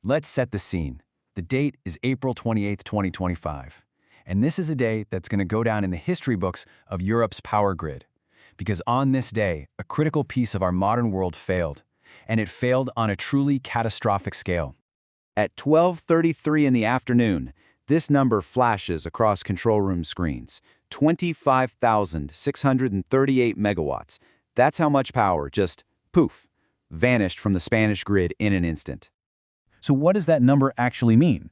Let's set the scene. The date is April 28th, 2025. And this is a day that's going to go down in the history books of Europe's power grid. Because on this day, a critical piece of our modern world failed. And it failed on a truly catastrophic scale. At 12:33 in the afternoon, this number flashes across control room screens. 25,638 megawatts. That's how much power just, poof, vanished from the Spanish grid in an instant. So what does that number actually mean?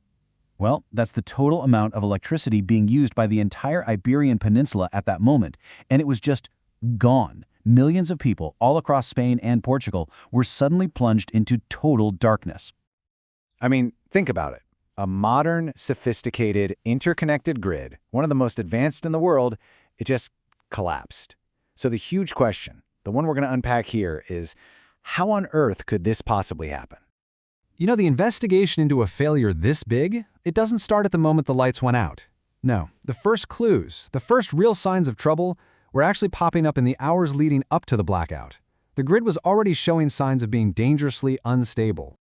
Well, that's the total amount of electricity being used by the entire Iberian Peninsula at that moment, and it was just gone. Millions of people all across Spain and Portugal were suddenly plunged into total darkness. I mean, think about it. A modern, sophisticated, interconnected grid, one of the most advanced in the world, it just collapsed. So the huge question, the one we're going to unpack here, is how on earth could this possibly happen? You know, the investigation into a failure this big, it doesn't start at the moment the lights went out. No, the first clues, the first real signs of trouble, were actually popping up in the hours leading up to the blackout. The grid was already showing signs of being dangerously unstable.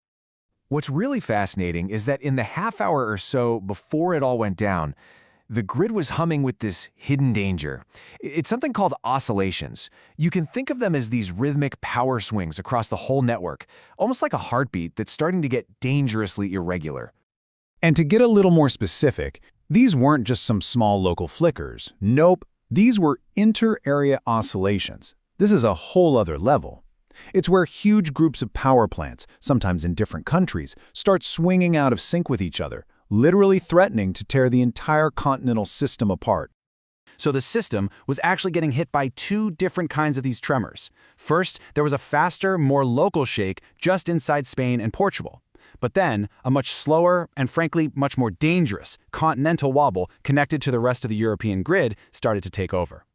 What's really fascinating is that in the half hour or so before it all went down, the grid was humming with this hidden danger. It's something called oscillations. You can think of them as these rhythmic power swings across the whole network, almost like a heartbeat that's starting to get dangerously irregular. And to get a little more specific, these weren't just some small local flickers. Nope, these were inter-area oscillations. This is a whole other level. It's where huge groups of power plants, sometimes in different countries, start swinging out of sync with each other, literally threatening to tear the entire continental system apart. So the system was actually getting hit by two different kinds of these tremors. First, there was a faster, more local shake just inside Spain and Portugal. But then, a much slower and frankly much more dangerous continental wobble connected to the rest of the European grid started to take over.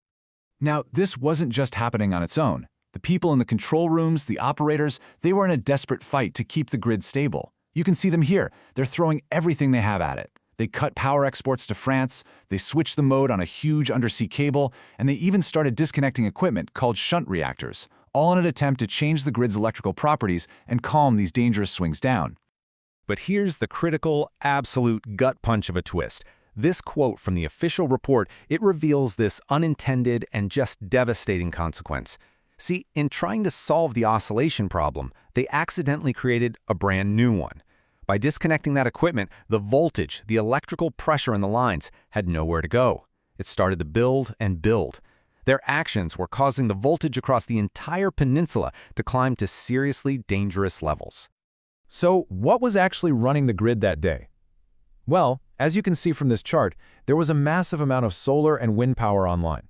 Now, this wasn't just happening on its own. The people in the control rooms, the operators, they were in a desperate fight to keep the grid stable. You can see them here. They're throwing everything they have at it. They cut power exports to France, they switched the mode on a huge undersea cable, and they even started disconnecting equipment called shunt reactors, all in an attempt to change the grid's electrical properties and calm these dangerous swings down. But here's the critical, absolute gut punch of a twist. This quote from the official report, it reveals this unintended and just devastating consequence. See, in trying to solve the oscillation problem, they accidentally created a brand new one. By disconnecting that equipment, the voltage, the electrical pressure in the lines, had nowhere to go. It started to build and build. Their actions were causing the voltage across the entire peninsula to climb to seriously dangerous levels. So what was actually running the grid that day? Well, as you can see from this chart, there was a massive amount of solar and wind power online.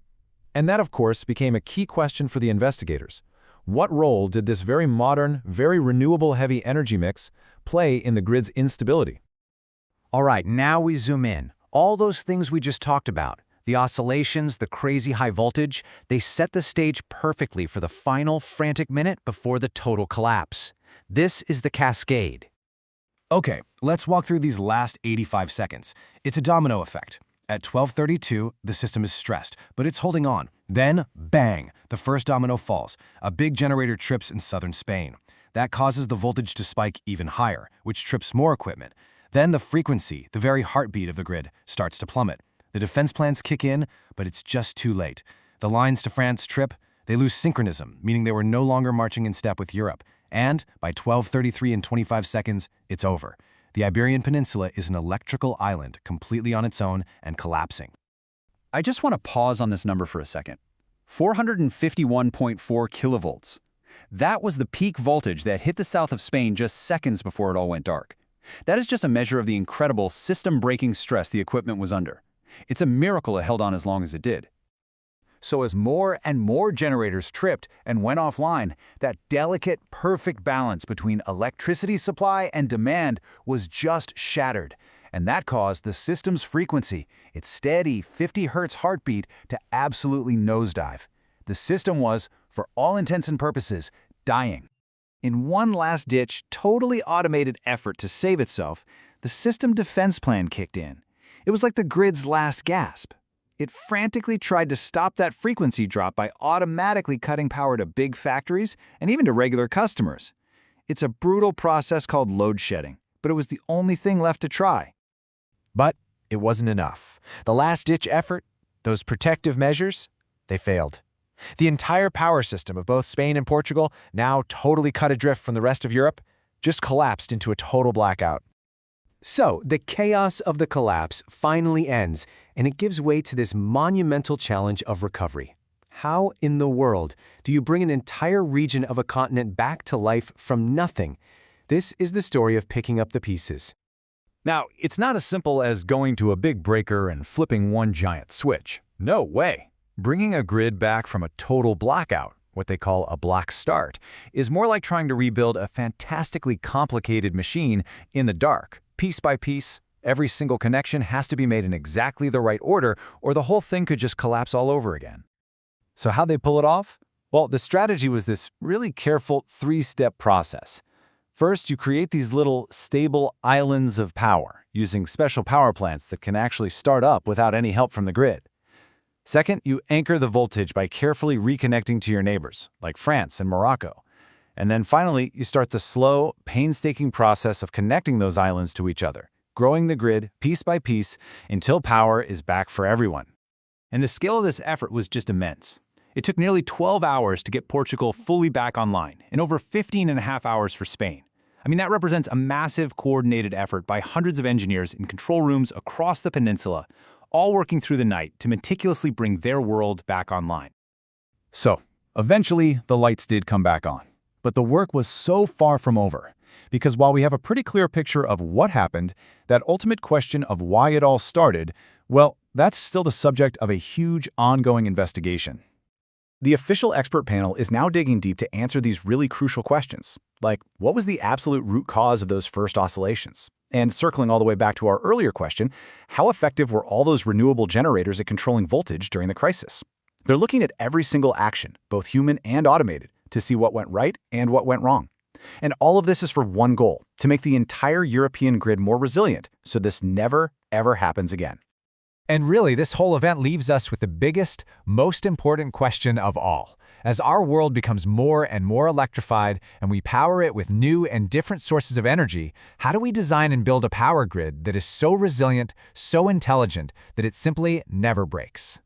And that, of course, became a key question for the investigators. What role did this very modern, very renewable heavy energy mix play in the grid's instability? All right, now we zoom in. All those things we just talked about, the oscillations, the crazy high voltage, they set the stage perfectly for the final frantic minute before the total collapse. This is the cascade. Okay, let's walk through these last 85 seconds. It's a domino effect. At 12:32, the system is stressed, but it's holding on. Then, bang, the first domino falls. A big generator trips in southern Spain. That causes the voltage to spike even higher, which trips more equipment. Then the frequency, the very heartbeat of the grid, starts to plummet. The defense plans kick in, but it's just too late. The lines to France trip. They lose synchronism, meaning they were no longer marching in step with Europe. And by 12:33 and 25 seconds, it's over. The Iberian Peninsula is an electrical island completely on its own and collapsing. I just want to pause on this number for a second. 451.4 kilovolts. That was the peak voltage that hit the south of Spain just seconds before it all went dark. That is just a measure of the incredible system-breaking stress the equipment was under. It's a miracle it held on as long as it did. So as more and more generators tripped and went offline, that delicate, perfect balance between electricity supply and demand was just shattered. And that caused the system's frequency, its steady 50 Hz heartbeat, to absolutely nosedive. The system was, for all intents and purposes, dying. In one last-ditch, totally automated effort to save itself, the system defense plan kicked in. It was like the grid's last gasp. It frantically tried to stop that frequency drop by automatically cutting power to big factories and even to regular customers. It's a brutal process called load shedding, but it was the only thing left to try. But it wasn't enough. The last-ditch effort, those protective measures, they failed. The entire power system of both Spain and Portugal, now totally cut adrift from the rest of Europe, just collapsed into a total blackout. So, the chaos of the collapse finally ends, and it gives way to this monumental challenge of recovery. How in the world do you bring an entire region of a continent back to life from nothing? This is the story of picking up the pieces. Now, it's not as simple as going to a big breaker and flipping one giant switch. No way. Bringing a grid back from a total blackout, what they call a black start, is more like trying to rebuild a fantastically complicated machine in the dark. Piece by piece, every single connection has to be made in exactly the right order, or the whole thing could just collapse all over again. So how'd they pull it off? Well, the strategy was this really careful three-step process. First, you create these little stable islands of power using special power plants that can actually start up without any help from the grid. Second, you anchor the voltage by carefully reconnecting to your neighbors, like France and Morocco. And then finally, you start the slow, painstaking process of connecting those islands to each other, growing the grid piece by piece until power is back for everyone. And the scale of this effort was just immense. It took nearly 12 hours to get Portugal fully back online, and over 15.5 hours for Spain. I mean, that represents a massive coordinated effort by hundreds of engineers in control rooms across the peninsula, all working through the night to meticulously bring their world back online. So, eventually, the lights did come back on. But the work was so far from over. Because while we have a pretty clear picture of what happened, that ultimate question of why it all started, well, that's still the subject of a huge ongoing investigation. The official expert panel is now digging deep to answer these really crucial questions, like what was the absolute root cause of those first oscillations? And circling all the way back to our earlier question, how effective were all those renewable generators at controlling voltage during the crisis? They're looking at every single action, both human and automated, to see what went right and what went wrong. And all of this is for one goal, to make the entire European grid more resilient so this never, ever happens again. And really, this whole event leaves us with the biggest, most important question of all. As our world becomes more and more electrified and we power it with new and different sources of energy, how do we design and build a power grid that is so resilient, so intelligent, that it simply never breaks?